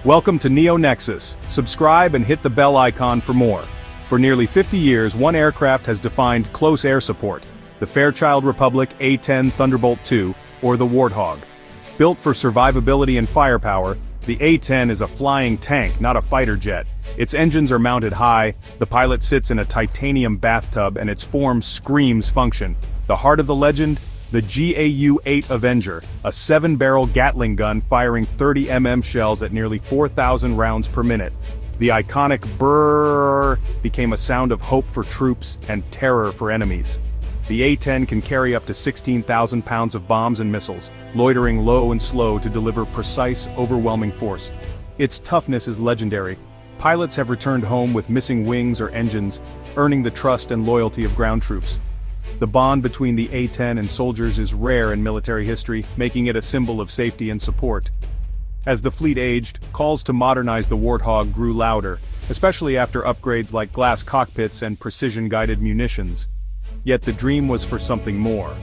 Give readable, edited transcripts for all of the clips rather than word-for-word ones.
Welcome to Neo Nexus. Subscribe and hit the bell icon for more. For nearly 50 years, one aircraft has defined close air support: the Fairchild Republic A-10 Thunderbolt II, or the Warthog. Built for survivability and firepower, the A-10 is a flying tank, not a fighter jet. Its engines are mounted high, the pilot sits in a titanium bathtub, and its form screams function. The heart of the legend? The GAU-8 Avenger, a 7-barrel Gatling gun firing 30mm shells at nearly 4,000 rounds per minute. The iconic brrrr became a sound of hope for troops and terror for enemies. The A-10 can carry up to 16,000 pounds of bombs and missiles, loitering low and slow to deliver precise, overwhelming force. Its toughness is legendary. Pilots have returned home with missing wings or engines, earning the trust and loyalty of ground troops. The bond between the A-10 and soldiers is rare in military history, making it a symbol of safety and support. As the fleet aged, calls to modernize the Warthog grew louder, especially after upgrades like glass cockpits and precision-guided munitions. Yet the dream was for something more.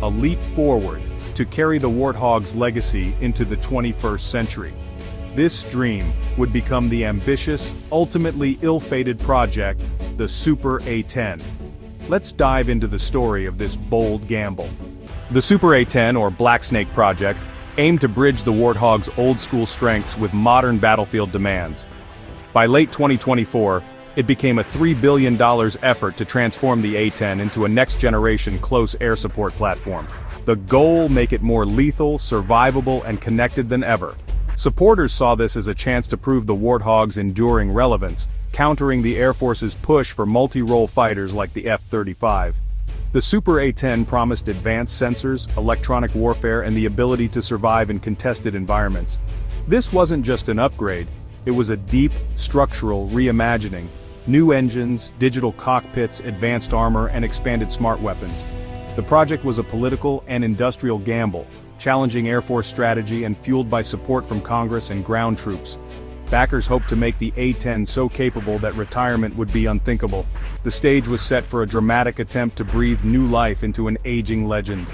A leap forward, to carry the Warthog's legacy into the 21st century. This dream would become the ambitious, ultimately ill-fated project, the Super A-10. Let's dive into the story of this bold gamble. The Super A-10, or Black Snake project, aimed to bridge the Warthog's old-school strengths with modern battlefield demands. By late 2024, it became a $3 billion effort to transform the A-10 into a next-generation close air support platform. The goal: make it more lethal, survivable, and connected than ever. Supporters saw this as a chance to prove the Warthog's enduring relevance, countering the Air Force's push for multi-role fighters like the F-35. The Super A-10 promised advanced sensors, electronic warfare, and the ability to survive in contested environments. This wasn't just an upgrade, it was a deep, structural reimagining. New engines, digital cockpits, advanced armor, and expanded smart weapons. The project was a political and industrial gamble, challenging Air Force strategy and fueled by support from Congress and ground troops. Backers hoped to make the A-10 so capable that retirement would be unthinkable. The stage was set for a dramatic attempt to breathe new life into an aging legend.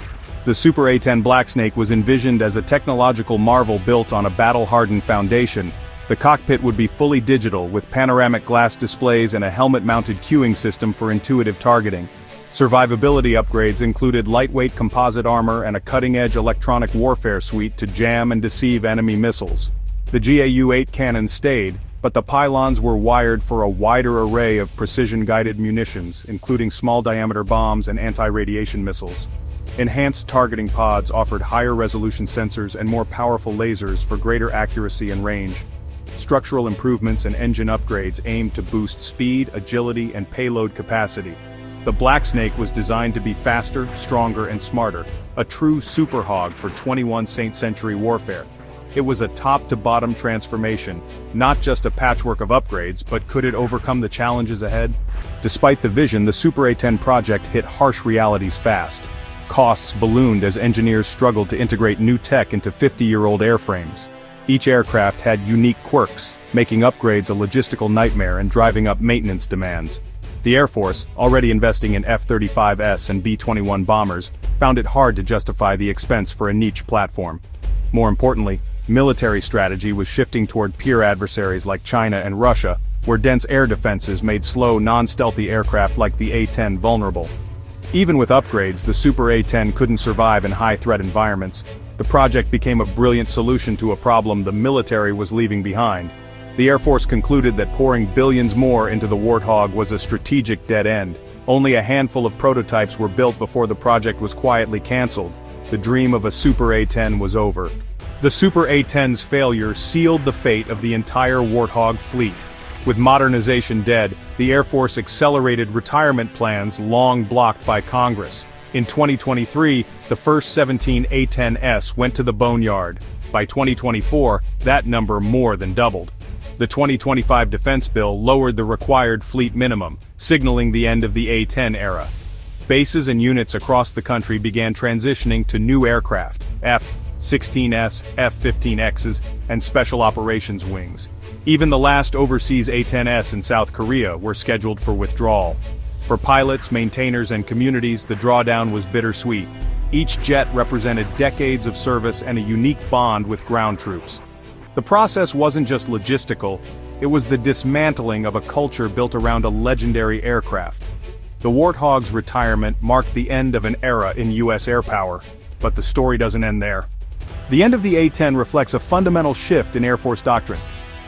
The Super A-10 Black Snake was envisioned as a technological marvel built on a battle-hardened foundation. The cockpit would be fully digital, with panoramic glass displays and a helmet-mounted cueing system for intuitive targeting. Survivability upgrades included lightweight composite armor and a cutting-edge electronic warfare suite to jam and deceive enemy missiles. The GAU-8 cannon stayed, but the pylons were wired for a wider array of precision-guided munitions, including small-diameter bombs and anti-radiation missiles. Enhanced targeting pods offered higher-resolution sensors and more powerful lasers for greater accuracy and range. Structural improvements and engine upgrades aimed to boost speed, agility, and payload capacity. The Black Snake was designed to be faster, stronger, and smarter, a true superhog for 21st century warfare. It was a top-to-bottom transformation, not just a patchwork of upgrades, but could it overcome the challenges ahead? Despite the vision, the Super A-10 project hit harsh realities fast. Costs ballooned as engineers struggled to integrate new tech into 50-year-old airframes. Each aircraft had unique quirks, making upgrades a logistical nightmare and driving up maintenance demands. The Air Force, already investing in F-35S and B-21 bombers, found it hard to justify the expense for a niche platform. More importantly, military strategy was shifting toward peer adversaries like China and Russia, where dense air defenses made slow, non-stealthy aircraft like the A-10 vulnerable. Even with upgrades, the Super A-10 couldn't survive in high-threat environments. The project became a brilliant solution to a problem the military was leaving behind. The Air Force concluded that pouring billions more into the Warthog was a strategic dead end. Only a handful of prototypes were built before the project was quietly cancelled. The dream of a Super A-10 was over. The Super A-10's failure sealed the fate of the entire Warthog fleet. With modernization dead, the Air Force accelerated retirement plans long blocked by Congress. In 2023, the first 17 A-10s went to the boneyard. By 2024, that number more than doubled. The 2025 defense bill lowered the required fleet minimum, signaling the end of the A-10 era. Bases and units across the country began transitioning to new aircraft, F-16S, F-15Xs, and Special Operations Wings. Even the last overseas A-10s in South Korea were scheduled for withdrawal. For pilots, maintainers, and communities, the drawdown was bittersweet. Each jet represented decades of service and a unique bond with ground troops. The process wasn't just logistical, it was the dismantling of a culture built around a legendary aircraft. The Warthog's retirement marked the end of an era in US air power, but the story doesn't end there. The end of the A-10 reflects a fundamental shift in Air Force doctrine.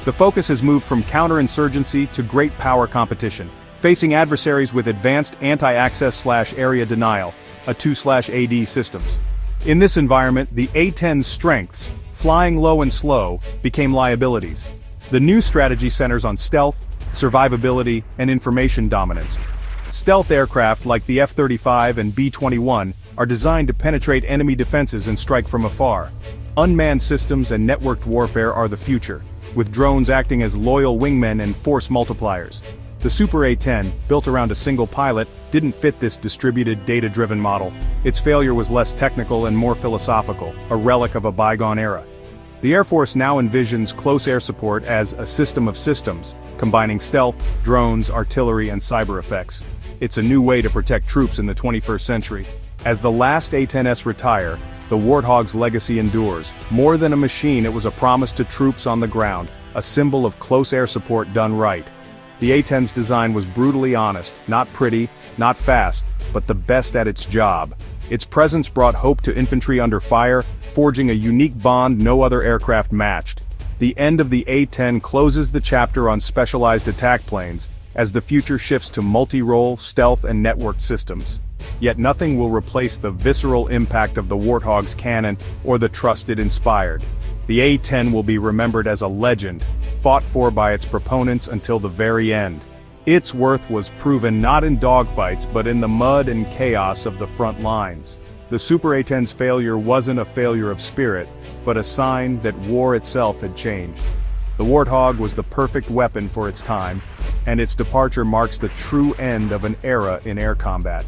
The focus has moved from counterinsurgency to great power competition, facing adversaries with advanced anti-access/area denial, (A2/AD) systems. In this environment, the A-10's strengths, flying low and slow, became liabilities. The new strategy centers on stealth, survivability, and information dominance. Stealth aircraft like the F-35 and B-21 are designed to penetrate enemy defenses and strike from afar. Unmanned systems and networked warfare are the future, with drones acting as loyal wingmen and force multipliers. The Super A-10, built around a single pilot, didn't fit this distributed, data-driven model. Its failure was less technical and more philosophical, a relic of a bygone era. The Air Force now envisions close air support as a system of systems, combining stealth, drones, artillery, and cyber effects. It's a new way to protect troops in the 21st century. As the last A-10s retire, the Warthog's legacy endures. More than a machine, it was a promise to troops on the ground, a symbol of close air support done right. The A-10's design was brutally honest, not pretty, not fast, but the best at its job. Its presence brought hope to infantry under fire, forging a unique bond no other aircraft matched. The end of the A-10 closes the chapter on specialized attack planes, as the future shifts to multi-role, stealth, and networked systems. Yet nothing will replace the visceral impact of the Warthog's cannon or the trust it inspired. The A-10 will be remembered as a legend, fought for by its proponents until the very end. Its worth was proven not in dogfights but in the mud and chaos of the front lines. The Super A-10's failure wasn't a failure of spirit, but a sign that war itself had changed. The Warthog was the perfect weapon for its time, and its departure marks the true end of an era in air combat.